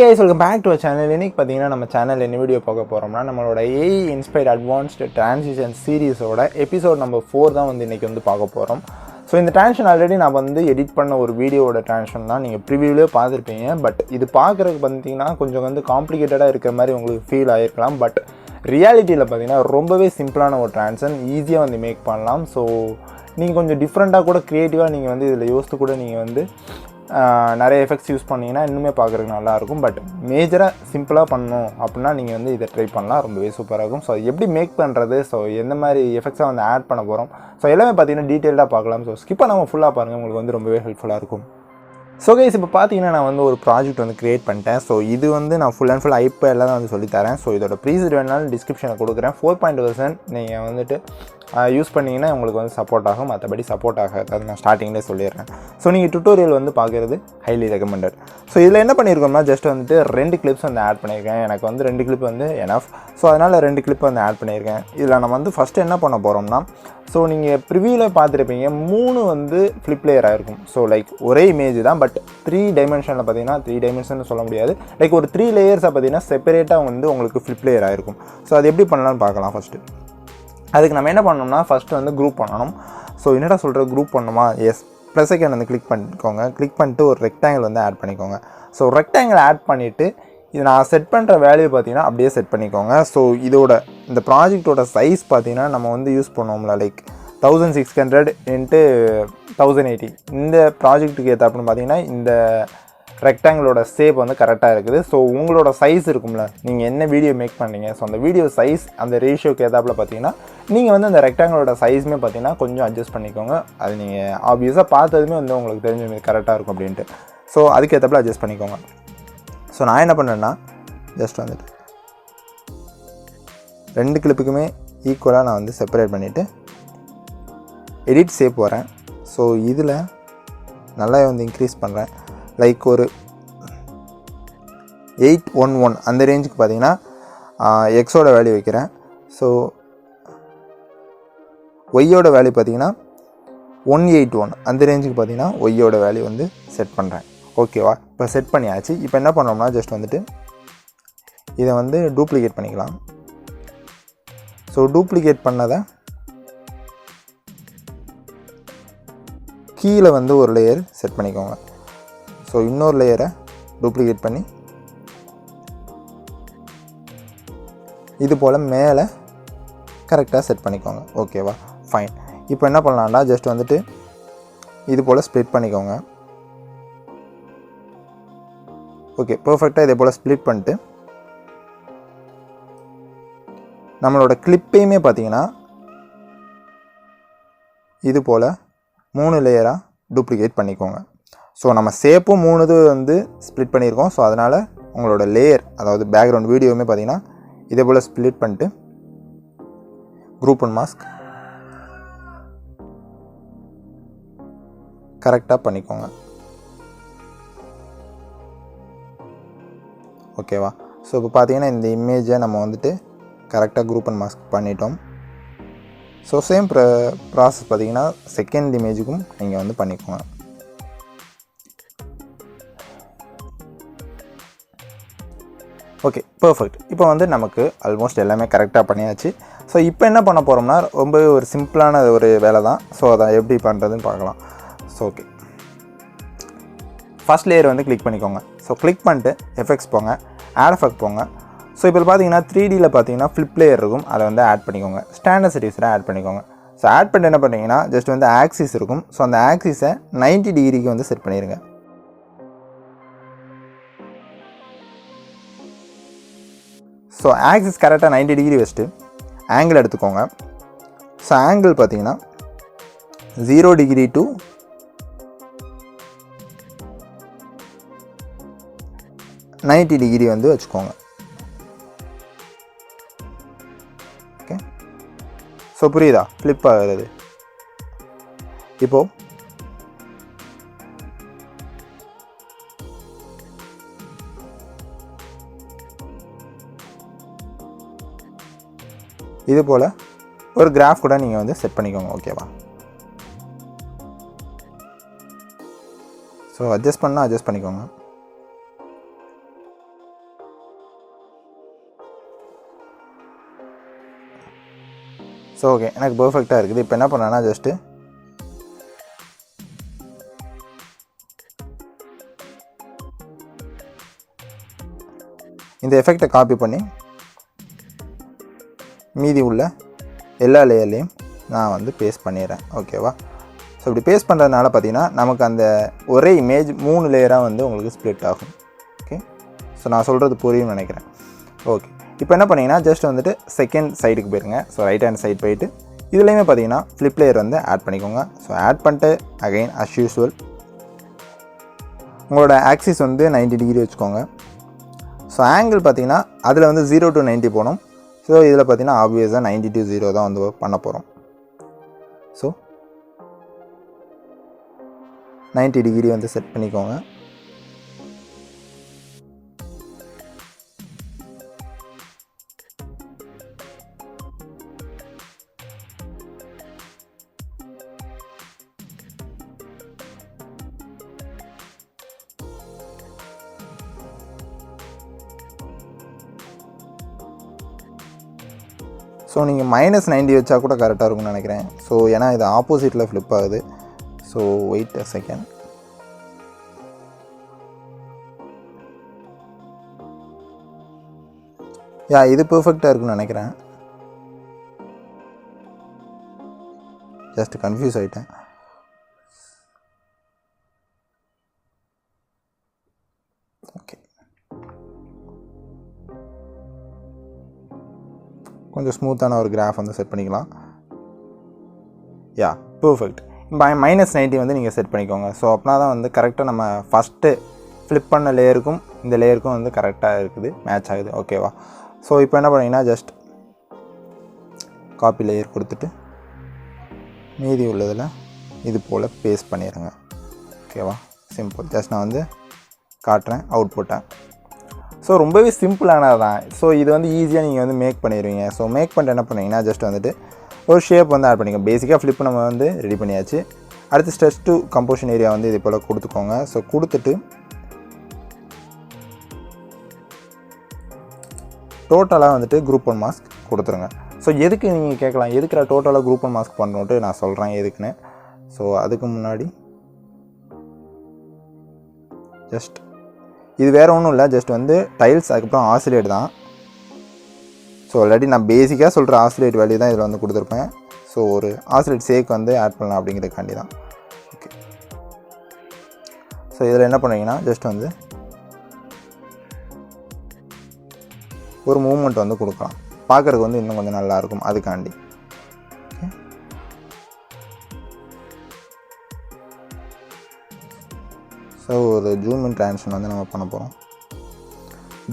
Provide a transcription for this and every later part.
Hey guys, welcome back to our channel. இன்னைக்கு பாத்தீங்கன்னா நம்ம சேனல்ல என்ன வீடியோ பார்க்க போறோம்னா நம்மளோட AI Inspired Advanced Transition சீரிஸோட எபிசோட் நம்பர் 4 தான் இன்னைக்கு பார்க்க போறோம். ஸோ இந்த டிரான்சிஷன் ஆல்ரெடி நான் எடிட் பண்ண ஒரு வீடியோவோட டிரான்சிஷன் தான் நீங்கள் ப்ரிவியூலே பார்த்துருப்பீங்க. பட் இது பார்க்குறதுக்கு பார்த்தீங்கன்னா கொஞ்சம் காம்ப்ளிகேட்டடாக இருக்கிற மாதிரி உங்களுக்கு ஃபீல் ஆகிருக்கலாம். பட் ரியாலிட்டியில் பார்த்தீங்கன்னா ரொம்பவே சிம்பிளான ஒரு டிரான்சிஷன் ஈஸியாக மேக் பண்ணலாம். ஸோ நீங்கள் கொஞ்சம் டிஃப்ரெண்ட்டாக கூட க்ரியேட்டிவாக நீங்கள் இதில் யோசித்து கூட நீங்கள் நிறைய எஃபெக்ட்ஸ் யூஸ் பண்ணிங்கன்னா இன்னுமே பார்க்குறதுக்கு நல்லாயிருக்கும். பட் மேஜராக சிம்பிளாக பண்ணணும் அப்படின்னா நீங்கள் இதை ட்ரை பண்ணலாம், ரொம்பவே சூப்பராக இருக்கும். ஸோ எப்படி மேக் பண்ணுறது, ஸோ எந்த மாதிரி எஃபெக்ட்ஸாக ஆட் பண்ண போகிறோம், ஸோ எல்லாமே பார்த்தீங்கன்னா டீட்டெயிலாக பார்க்கலாம். ஸோ ஸ்கிப் பண்ணாமல் ஃபுல்லாக பாருங்கள், உங்களுக்கு ரொம்பவே ஹெல்ப்ஃபுல்லாக இருக்கும். ஸோ கைஸ், இப்போ பார்த்தீங்கன்னா நான் ஒரு ப்ராஜெக்ட் க்ரியேட் பண்ணிட்டேன். ஸோ இது நான் ஃபுல் அண்ட் ஃபுல் ஐபேடில் தான் சொல்லித்தரேன். ஸோ இதோட ப்ரீசெட் வேணாலும் டிஸ்கிரிப்ஷனில் கொடுக்குறேன். 4.0 நீங்கள் யூஸ் பண்ணிங்கன்னா உங்களுக்கு சப்போர்ட் ஆகும். மற்றபடி சப்போர்ட் ஆகாது, அது நான் ஸ்டார்டிங்லேயே சொல்லிடுறேன். ஸோ நீங்கள் டுட்டோரியல் பார்க்குறது ஹைலி ரெக்கமெண்டட். ஸோ இதில் என்ன பண்ணியிருக்கோம்னா ஜஸ்ட் 2 கிளிப்ஸ் ஆட் பண்ணியிருக்கேன். எனக்கு 2 கிளிப் எனஃப். ஸோ அதனால் 2 கிளிப் ஆட் பண்ணியிருக்கேன். இதில் நம்ம ஃபஸ்ட்டு என்ன பண்ண போகிறோம்னா, ஸோ நீங்கள் ப்ரிவியூவில் பார்த்துருப்பீங்க 3 ஃப்ளிப் லேயர் ஆகிருக்கும். ஸோ லைக் ஒரே இமேஜ் தான், பட் 3 டைமென்ஷனில் பார்த்தீங்கன்னா 3 டைமென்ஷன் சொல்ல முடியாது, லைக் ஒரு 3 லேயர்ஸாக பார்த்தீங்கன்னா செப்பரேட்டாக உங்களுக்கு ஃப்ளிப் லேயர் ஆகிருக்கும். ஸோ அது எப்படி பண்ணலான்னு பார்க்கலாம். ஃபஸ்ட்டு அதுக்கு நம்ம என்ன பண்ணோம்னா ஃபஸ்ட்டு குரூப் பண்ணணும். ஸோ என்னடா சொல்கிற, குரூப் பண்ணணுமா? எஸ், ப்ளஸ் ஐக்கான் கிளிக் பண்ணிக்கோங்க. கிளிக் பண்ணிட்டு ஒரு ரெக்டாங்கிள் ஆட் பண்ணிக்கோங்க. ஸோ ரெக்டாங்கிள் ஆட் பண்ணிவிட்டு இது நான் செட் பண்ணுற வேல்யூ பார்த்தீங்கன்னா அப்படியே செட் பண்ணிக்கோங்க. ஸோ இதோட இந்த ப்ராஜெக்டோட சைஸ் பார்த்தீங்கன்னா நம்ம யூஸ் பண்ணுவோம்ல, லைக் 1600 × 1080. இந்த ப்ராஜெக்ட்டுக்கு ஏற்றாப்புன்னு பார்த்தீங்கன்னா இந்த ரெக்டாங்கிளோட ஷேப் கரெக்டாக இருக்குது. ஸோ உங்களோட சைஸ் இருக்கும்ல, நீங்கள் என்ன வீடியோ மேக் பண்ணீங்க, ஸோ அந்த வீடியோ சைஸ் அந்த ரேஷியோக்கு ஏற்றாப்புல பார்த்தீங்கன்னா நீங்கள் அந்த ரெக்டாங்கிளோட சைஸுமே பார்த்தீங்கன்னா கொஞ்சம் அட்ஜஸ்ட் பண்ணிக்கோங்க. அது நீங்கள் ஆப்வியஸாக பார்த்ததுமே உங்களுக்கு தெரிஞ்ச கரெக்டாக இருக்கும் அப்படின்ட்டு. ஸோ அதுக்கு ஏற்றாப்புல அட்ஜஸ்ட் பண்ணிக்கோங்க. ஸோ நான் என்ன பண்ணேன்னா ஜஸ்ட் 2 கிளிப்புக்குமே ஈக்குவலாக நான் செப்பரேட் பண்ணிவிட்டு எடிட் ஷேப் வரேன். ஸோ இதில் நல்லா இன்க்ரீஸ் பண்ணுறேன். லைக் ஒரு 811 அந்த ரேஞ்சுக்கு பார்த்தீங்கன்னா எக்ஸோட வேல்யூ வைக்கிறேன். ஸோ ஒய்யோட வேல்யூ பார்த்தீங்கன்னா 181 அந்த ரேஞ்சுக்கு பார்த்தீங்கன்னா ஒய்யோட வேல்யூ செட் பண்ணுறேன். ஓகேவா? இப்போ செட் பண்ணியாச்சு. இப்போ என்ன பண்ணோம்னா ஜஸ்ட் இதை டூப்ளிகேட் பண்ணிக்கலாம். ஸோ டூப்ளிகேட் பண்ணதை கீழே ஒரு லேயர் செட் பண்ணிக்கோங்க. ஸோ இன்னொரு லேயரை டூப்ளிகேட் பண்ணி இது போல் மேலே கரெக்டாக செட் பண்ணிக்கோங்க. ஓகேவா? ஃபைன். இப்போ என்ன பண்ணலாம்னா ஜஸ்ட் இது போல் ஸ்ப்ளிட் பண்ணிக்கோங்க. ஓகே, பர்ஃபெக்டாக இதே போல் ஸ்ப்ளிட் பண்ணிட்டு நம்மளோட கிளிப்பையுமே பார்த்தீங்கன்னா இது போல் 3 லேயராக டூப்ளிகேட் பண்ணிக்கோங்க. ஸோ நம்ம ஷேப்பும் 3 ஸ்ப்ளிட் பண்ணியிருக்கோம். ஸோ அதனால் உங்களோட லேயர், அதாவது பேக்ரவுண்ட் வீடியோவுமே பார்த்தீங்கன்னா இதே போல் ஸ்ப்ளிட் பண்ணிட்டு குரூப் அண்ட் மாஸ்க் கரெக்டாக பண்ணிக்கோங்க. ஓகேவா? ஸோ இப்போ பார்த்தீங்கன்னா இந்த இமேஜை நம்ம கரெக்டாக குரூப் அண்ட் மாஸ்க் பண்ணிட்டோம். ஸோ சேம் ப்ராசஸ் பார்த்தீங்கன்னா செகண்ட் இமேஜுக்கும் நீங்கள் பண்ணிக்கோங்க. Okay, perfect. இப்போ நமக்கு ஆல்மோஸ்ட் எல்லாமே கரெக்டாக பண்ணியாச்சு. ஸோ இப்போ என்ன பண்ண போகிறோம்னா ரொம்பவே ஒரு சிம்பிளான ஒரு வேலை தான். ஸோ அதை எப்படி பண்ணுறதுன்னு பார்க்கலாம். So okay, first layer click பண்ணிக்கோங்க. ஸோ கிளிக் பண்ணிட்டு எஃபெக்ட்ஸ் போங்க, ஆட் எஃபெக்ட் போங்க. ஸோ இப்போ பார்த்தீங்கன்னா 3Dயில் பார்த்தீங்கன்னா ஃப்ளிப் லேயர் இருக்கும், அதை ஆட் பண்ணிக்கோங்க. ஸ்டாண்டர்ட் செட்டிங்ஸில் ஆட் பண்ணிக்கோங்க. ஸோ ஆட் பண்ணிட்டு என்ன பண்ணிங்கன்னா ஜஸ்ட் ஆக்சிஸ் இருக்கும். ஸோ அந்த ஆக்சிஸை 90 டிகிரிக்கு செட் பண்ணிடுங்க. ஸோ ஆக்சிஸ் கரெக்டாக 90 டிகிரி வச்சுட்டு ஆங்கிள் எடுத்துக்கோங்க. ஸோ ஆங்கிள் பார்த்தீங்கன்னா 0 டிகிரி டு 90 டிகிரி வச்சுக்கோங்க. ஓகே, ஸோ புரியுதா ஃப்ளிப் ஆகிறது? இப்போது இது போல் ஒரு கிராஃப் கூட நீங்கள் செட் பண்ணிக்கோங்க. ஓகேவா? ஸோ அட்ஜஸ்ட் பண்ணிக்கோங்க. ஸோ ஓகே, எனக்கு பர்ஃபெக்டாக இருக்குது. இப்போ என்ன பண்ணேன்னா ஜஸ்ட்டு இந்த எஃபெக்டை காப்பி பண்ணி மீதி உள்ள எல்லா லேயர்லேயும் நான் வந்து பேஸ்ட் பண்ணிடுறேன். ஓகேவா? ஸோ இப்படி பேஸ்ட் பண்ணுறதுனால பார்த்திங்கன்னா நமக்கு அந்த ஒரே இமேஜ் 3 லேயராக வந்து உங்களுக்கு ஸ்ப்ளிட் ஆகும். ஓகே, ஸோ நான் சொல்கிறது புரியும்னு நினைக்கிறேன். ஓகே, இப்போ என்ன பண்ணிங்கன்னா ஜஸ்ட் வந்துட்டு செகண்ட் சைடுக்கு போயிருங்க. ஸோ ரைட் ஹேண்ட் சைடு போயிட்டு இதுலேயுமே பார்த்தீங்கன்னா ஃப்ளிப் லேயர் வந்து ஆட் பண்ணிக்கோங்க. ஸோ ஆட் பண்ணிட்டு அகைன் அஸ் யூஸ்வல் உங்களோட ஆக்சிஸ் வந்து 90 டிகிரி வச்சுக்கோங்க. ஸோ ஆங்கிள் பார்த்தீங்கன்னா அதில் வந்து 0 to 90 போகணும். ஸோ இதில் பார்த்தீங்கன்னா ஆப்வியஸாக 90 to 0 தான் வந்து பண்ண போகிறோம். ஸோ 90 டிகிரி வந்து செட் பண்ணிக்கோங்க. ஸோ நீங்கள் -90 வச்சா கூட கரெக்டாக இருக்கும்னு நினைக்கிறேன். ஸோ ஏன்னா இது ஆப்போசிட்டில் ஃப்ளிப் ஆகுது. So wait a second. Yeah, இது பர்ஃபெக்டாக இருக்குன்னு நினைக்கிறேன். ஜஸ்ட் கன்ஃபியூஸ் ஆகிட்டேன். ஓகே, கொஞ்சம் ஸ்மூத்தான ஒரு கிராஃப் வந்து செட் பண்ணிக்கலாம். யா, பர்ஃபெக்ட். -90 வந்து நீங்கள் செட் பண்ணிக்கோங்க. ஸோ அப்படின்னா தான் வந்து கரெக்டாக நம்ம ஃபஸ்ட்டு ஃப்ளிப் பண்ண லேயருக்கும் இந்த லேயருக்கும் வந்து கரெக்டாக இருக்குது, மேட்ச் ஆகுது. ஓகேவா? ஸோ இப்போ என்ன பண்ணிங்கன்னா ஜஸ்ட் காப்பி லேயர் கொடுத்துட்டு மீதி உள்ளதில் இது போல் பேஸ்ட் பண்ணிடுங்க. ஓகேவா? சிம்பிள். ஜஸ்ட் நான் வந்து காட்டுறேன் அவுட்புட்டை. ஸோ ரொம்பவே சிம்பிளானது தான். ஸோ இது வந்து ஈஸியாக நீங்கள் வந்து மேக் பண்ணிடுவீங்க. ஸோ மேக் பண்ணிட்டு என்ன பண்ணிங்கன்னா ஜஸ்ட் வந்துட்டு ஒரு ஷேப் வந்து ஆட் பண்ணிக்கோங்க. பேசிக்காக ஃப்ளிப் நம்ம வந்து ரெடி பண்ணியாச்சு. அடுத்து ஸ்ட்ரெச் டு கம்போஷன் ஏரியா வந்து இது போல் கொடுத்துக்கோங்க. ஸோ கொடுத்துட்டு டோட்டலாக வந்துட்டு குரூப் 1 மாஸ்க் கொடுத்துருங்க. ஸோ எதுக்கு நீங்கள் கேட்கலாம், எதுக்கு நான் டோட்டலாக குரூப் 1 மாஸ்க் பண்ணணுன்ட்டு நான் சொல்கிறேன் எதுக்குன்னு. ஸோ அதுக்கு முன்னாடி ஜஸ்ட் இது வேறு ஒன்றும் இல்லை, ஜஸ்ட் வந்து டைல்ஸ் அதுக்கப்புறம் ஆசிலேட் தான். ஸோ ஆல்ரெடி நான் பேசிக்காக சொல்கிற ஆசிலேட் வேல்யூ தான் இதில் வந்து கொடுத்துருப்பேன். ஸோ ஒரு ஆசிலேட் சேக் வந்து ஆட் பண்ணலாம் அப்படிங்கிறதுக்காண்டி தான். ஓகே, ஸோ இதில் என்ன பண்ணுவீங்கன்னா ஜஸ்ட் வந்து ஒரு மூவ்மெண்ட் வந்து கொடுக்கலாம், பார்க்குறதுக்கு வந்து இன்னும் கொஞ்சம் நல்லாயிருக்கும் அதுக்காண்டி. ஓகே, ஸோ ஒரு ஜூம் இன் ட்ரான்ஸ்ஃபர் வந்து நம்ம பண்ண போகிறோம்.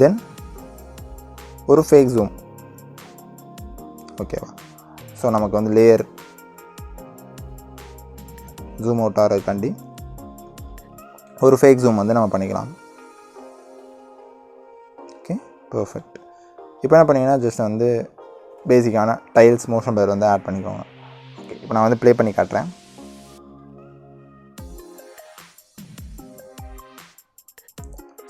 தென் ஒரு ஃபேக் ஜூம். ஓகேவா? ஸோ நமக்கு வந்து லேயர் ஜூம் அவுட் ஆகிறதுக்காண்டி ஒரு ஃபேக் ஜூம் வந்து நம்ம பண்ணிக்கலாம். Okay, perfect. இப்போ என்ன பண்ணிங்கன்னா ஜஸ்ட் வந்து பேசிக்கான டைல்ஸ் மோஷன் பிளர் வந்து ஆட் பண்ணிக்கோங்க. ஓகே, இப்போ நான் வந்து ப்ளே பண்ணி காட்டுறேன்.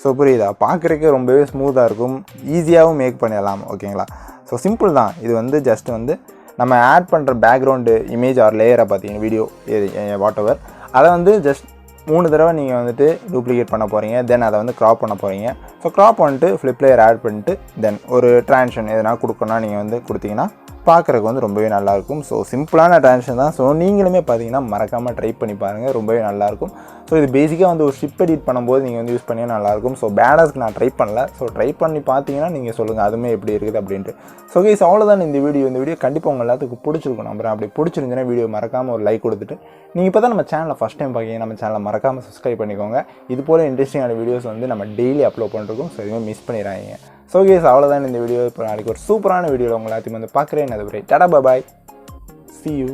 ஸோ புரியுதா? பார்க்குறதுக்கே ரொம்பவே ஸ்மூத்தாக இருக்கும், ஈஸியாகவும் மேக் பண்ணிடலாம். ஓகேங்களா? ஸோ சிம்பிள் தான். இது வந்து ஜஸ்ட் வந்து நம்ம ஆட் பண்ணுற பேக்ரவுண்டு இமேஜ் ஆர் லேயரை பார்த்தீங்கன்னா வீடியோ வாட் எவர் அதை வந்து ஜஸ்ட் 3 தடவை நீங்கள் வந்துட்டு டூப்ளிகேட் பண்ண போகிறீங்க. தென் அதை வந்து க்ராப் பண்ண போகிறீங்க. ஸோ க்ராப் பண்ணிட்டு ஃப்ளிப் லேயர் ஆட் பண்ணிட்டு தென் ஒரு ட்ரான்ஷன் எதனா கொடுக்கணும்னா நீங்கள் வந்து கொடுத்தீங்கன்னா பார்க்குறதுக்கு வந்து ரொம்பவே நல்லாயிருக்கும். ஸோ சிம்பிளான ட்ரான்ஷன் தான். ஸோ நீங்களுமே பார்த்தீங்கன்னா மறக்காமல் ட்ரை பண்ணி பாருங்கள், ரொம்பவே நல்லாயிருக்கும். ஸோ இது பேசிக்காக வந்து ஒரு ஷிப் எடிட் பண்ணும்போது நீங்கள் வந்து யூஸ் பண்ணியா நல்லாயிருக்கும். ஸோ பேடாஸ்க்கு நான் ட்ரை பண்ணல. ஸோ ட்ரை பண்ணி பார்த்தீங்கன்னா நீங்கள் சொல்லுங்கள் அதுவுமே எப்படி இருக்குது அப்படின்ட்டு. ஸோ கைஸ் அவ்வளோதான் இந்த வீடியோ கண்டிப்பாக உங்கள் எல்லாத்துக்கும் பிடிச்சிருக்கும் நம்புறேன். அப்படி பிடிச்சிருந்துன்னா வீடியோ மறக்காமல் ஒரு லைக் கொடுத்துட்டு நீங்கள் இப்போ தான் நம்ம சேனலை ஃபஸ்ட் டைம் பார்க்கிங்க, நம்ம சேனலை மறக்காமல் சப்ஸ்கிரைப் பண்ணிக்கோங்க. இது போல் இன்ட்ரெஸ்டிங்கான வீடியோஸ் வந்து நம்ம டெய்லி அப்லோட் பண்ணிருக்கோம். ஸோ எதுவுமே மிஸ் பண்ணிடுறாங்க. ஸோ கைஸ் அவ்வளோதான் இந்த வீடியோ. இப்போ நாளைக்கு ஒரு சூப்பரான வீடியோவில் உங்களை எல்லாத்தையும் வந்து பார்க்குறேன். அது டாடா பாய், see you.